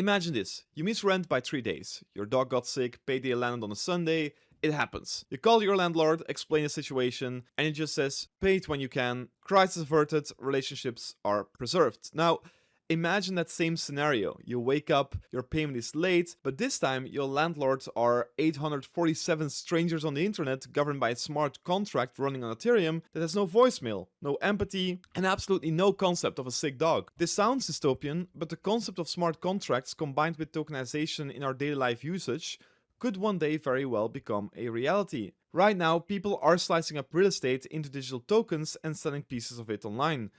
Imagine this, you miss rent by 3 days. Your dog got sick, payday landed on a Sunday. It happens. You call your landlord, explain the situation, and he just says, pay it when you can, crisis averted, relationships are preserved. Now, imagine that same scenario. You wake up, your payment is late, but this time your landlords are 847 strangers on the internet governed by a smart contract running on Ethereum that has no voicemail, no empathy, and absolutely no concept of a sick dog. This sounds dystopian, but the concept of smart contracts combined with tokenization in our daily life usage could one day very well become a reality. Right now, people are slicing up real estate into digital tokens and selling pieces of it online.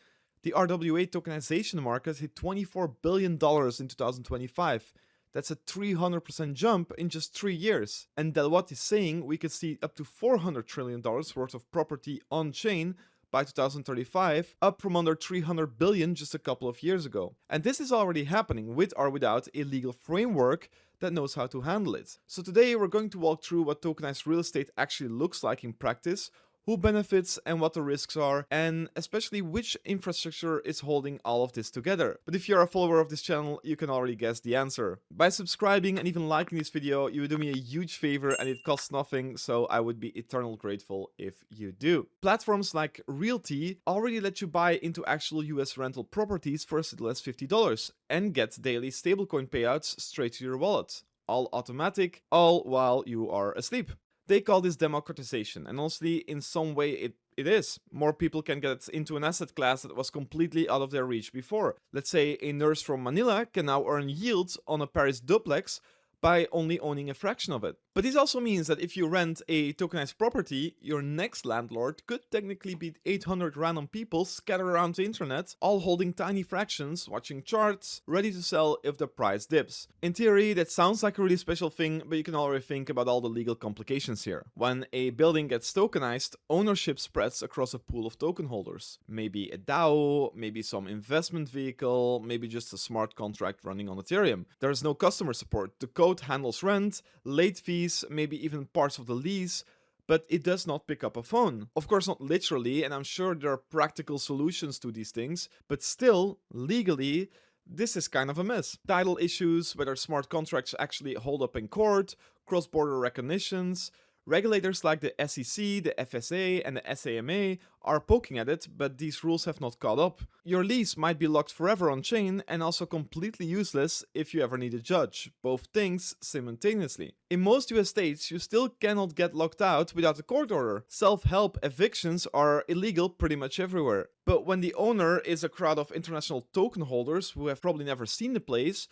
The RWA tokenization market hit $24 billion in 2025. That's a 300% jump in just 3 years. And Deloitte is saying we could see up to $400 trillion worth of property on-chain by 2035, up from under 300 billion just a couple of years ago. And this is already happening with or without a legal framework that knows how to handle it. So today we're going to walk through what tokenized real estate actually looks like in practice, who benefits and what the risks are, and especially which infrastructure is holding all of this together. But if you're a follower of this channel, you can already guess the answer. By subscribing and even liking this video, you would do me a huge favor and it costs nothing, so I would be eternally grateful if you do. Platforms like Realty already let you buy into actual US rental properties for as little as $50 and get daily stablecoin payouts straight to your wallet. All automatic, all while you are asleep. They call this democratization, and honestly, in some way it is. More people can get into an asset class that was completely out of their reach before. Let's say a nurse from Manila can now earn yields on a Paris duplex by only owning a fraction of it. But this also means that if you rent a tokenized property, your next landlord could technically be 800 random people scattered around the internet, all holding tiny fractions, watching charts, ready to sell if the price dips. In theory, that sounds like a really special thing, but you can already think about all the legal complications here. When a building gets tokenized, ownership spreads across a pool of token holders. Maybe a DAO, maybe some investment vehicle, maybe just a smart contract running on Ethereum. There is no customer support. The code handles rent, late fees, maybe even parts of the lease, but it does not pick up a phone. Of course, not literally, and I'm sure there are practical solutions to these things, but still, legally, this is kind of a mess. Title issues, whether smart contracts actually hold up in court, cross-border recognitions. Regulators like the SEC, the FSA, and the SAMA are poking at it, but these rules have not caught up. Your lease might be locked forever on-chain and also completely useless if you ever need a judge, both things simultaneously. In most US states, you still cannot get locked out without a court order. Self-help evictions are illegal pretty much everywhere. But when the owner is a crowd of international token holders who have probably never seen the place,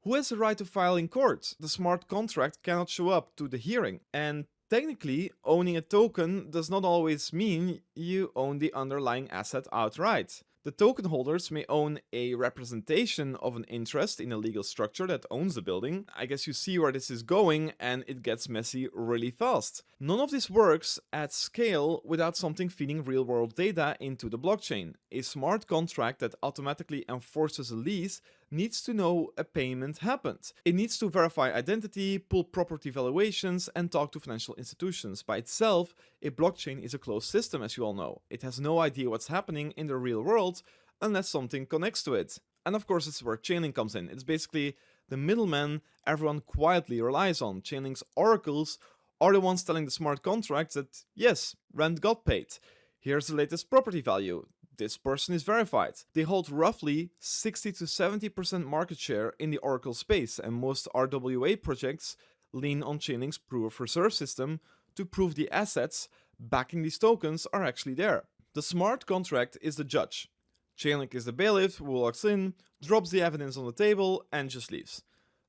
who has the right to file in court? The smart contract cannot show up to the hearing, and technically, owning a token does not always mean you own the underlying asset outright. The token holders may own a representation of an interest in a legal structure that owns the building. I guess you see where this is going, and it gets messy really fast. None of this works at scale without something feeding real-world data into the blockchain. A smart contract that automatically enforces a lease needs to know a payment happened. It needs to verify identity, pull property valuations, and talk to financial institutions. By itself, a blockchain is a closed system, as you all know. It has no idea what's happening in the real world unless something connects to it. And of course, it's where Chainlink comes in. It's basically the middleman everyone quietly relies on. Chainlink's oracles are the ones telling the smart contracts that, yes, rent got paid. Here's the latest property value. This person is verified. They hold roughly 60 to 70% market share in the Oracle space, and most RWA projects lean on Chainlink's proof of reserve system to prove the assets backing these tokens are actually there. The smart contract is the judge. Chainlink is the bailiff who walks in, drops the evidence on the table, and just leaves.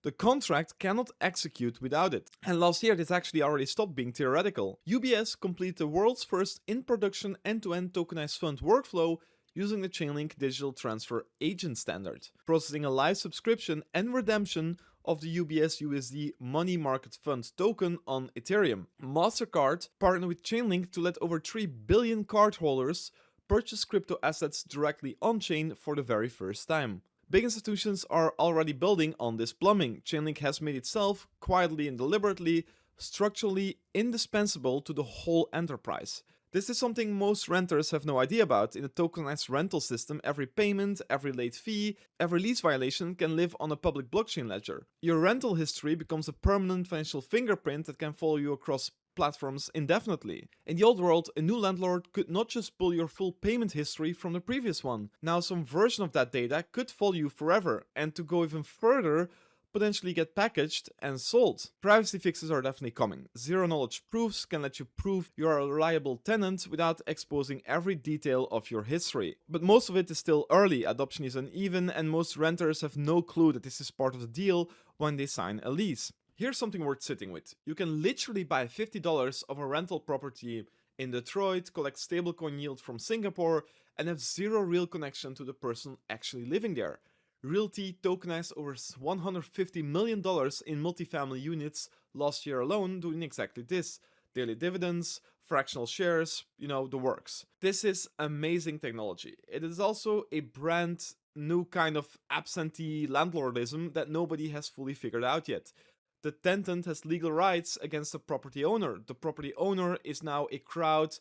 The contract cannot execute without it. And last year this actually already stopped being theoretical. UBS completed the world's first in-production end-to-end tokenized fund workflow using the Chainlink Digital Transfer Agent standard, processing a live subscription and redemption of the UBS USD Money Market Fund token on Ethereum. MasterCard partnered with Chainlink to let over 3 billion cardholders purchase crypto assets directly on-chain for the very first time. Big institutions are already building on this plumbing. Chainlink has made itself, quietly and deliberately, structurally indispensable to the whole enterprise. This is something most renters have no idea about. In a tokenized rental system, every payment, every late fee, every lease violation can live on a public blockchain ledger. Your rental history becomes a permanent financial fingerprint that can follow you across platforms indefinitely. In the old world, a new landlord could not just pull your full payment history from the previous one. Now some version of that data could follow you forever, and to go even further, potentially get packaged and sold. Privacy fixes are definitely coming. Zero knowledge proofs can let you prove you're a reliable tenant without exposing every detail of your history. But most of it is still early, adoption is uneven, and most renters have no clue that this is part of the deal when they sign a lease. Here's something worth sitting with. You can literally buy $50 of a rental property in Detroit, collect stablecoin yield from Singapore, and have zero real connection to the person actually living there. Realty tokenized over $150 million in multifamily units last year alone, doing exactly this. Daily dividends, fractional shares, the works. This is amazing technology. It is also a brand new kind of absentee landlordism that nobody has fully figured out yet. The tenant has legal rights against the property owner. The property owner is now a crowd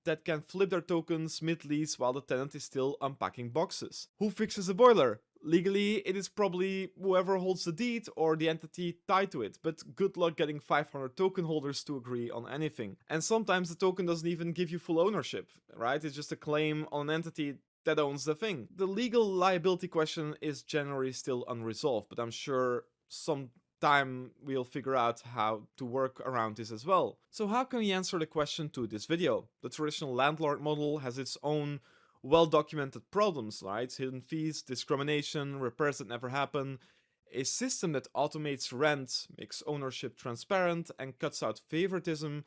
that can flip their tokens mid-lease while the tenant is still unpacking boxes. Who fixes a boiler? Legally, it is probably whoever holds the deed or the entity tied to it, but good luck getting 500 token holders to agree on anything. And sometimes the token doesn't even give you full ownership, right? It's just a claim on an entity that owns the thing. The legal liability question is generally still unresolved, but I'm sure some time we'll figure out how to work around this as well. So how can we answer the question to this video? The traditional landlord model has its own well-documented problems, right? Hidden fees, discrimination, repairs that never happen. A system that automates rent, makes ownership transparent, and cuts out favoritism,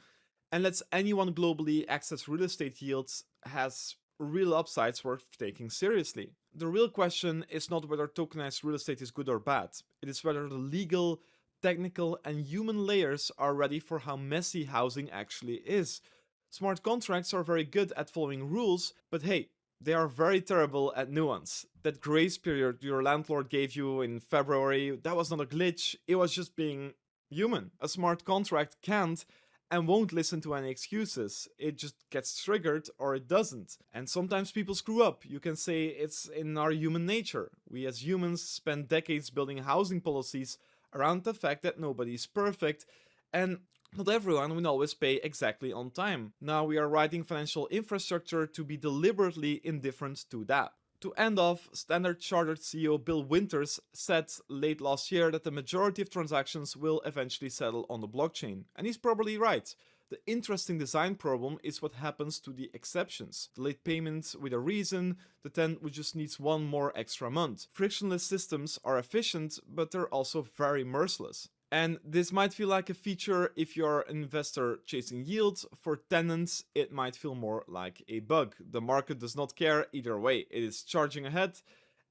and lets anyone globally access real estate yields has real upsides worth taking seriously. The real question is not whether tokenized real estate is good or bad. It is whether the legal, technical, and human layers are ready for how messy housing actually is. Smart contracts are very good at following rules, but hey, they are very terrible at nuance. That grace period your landlord gave you in February, that was not a glitch, it was just being human. A smart contract can't and won't listen to any excuses. It just gets triggered or it doesn't. And sometimes people screw up. You can say it's in our human nature. We as humans spend decades building housing policies around the fact that nobody is perfect, and not everyone will always pay exactly on time. Now we are writing financial infrastructure to be deliberately indifferent to that. To end off, Standard Chartered CEO Bill Winters said late last year that the majority of transactions will eventually settle on the blockchain. And he's probably right. The interesting design problem is what happens to the exceptions. The late payments with a reason, the tenant which just needs one more extra month. Frictionless systems are efficient, but they're also very merciless. And this might feel like a feature if you're an investor chasing yield. For tenants, it might feel more like a bug. The market does not care either way. It is charging ahead,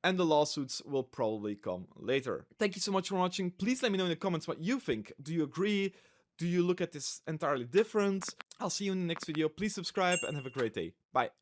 and the lawsuits will probably come later. Thank you so much for watching. Please let me know in the comments what you think. Do you agree? Do you look at this entirely different? I'll see you in the next video. Please subscribe and have a great day. Bye.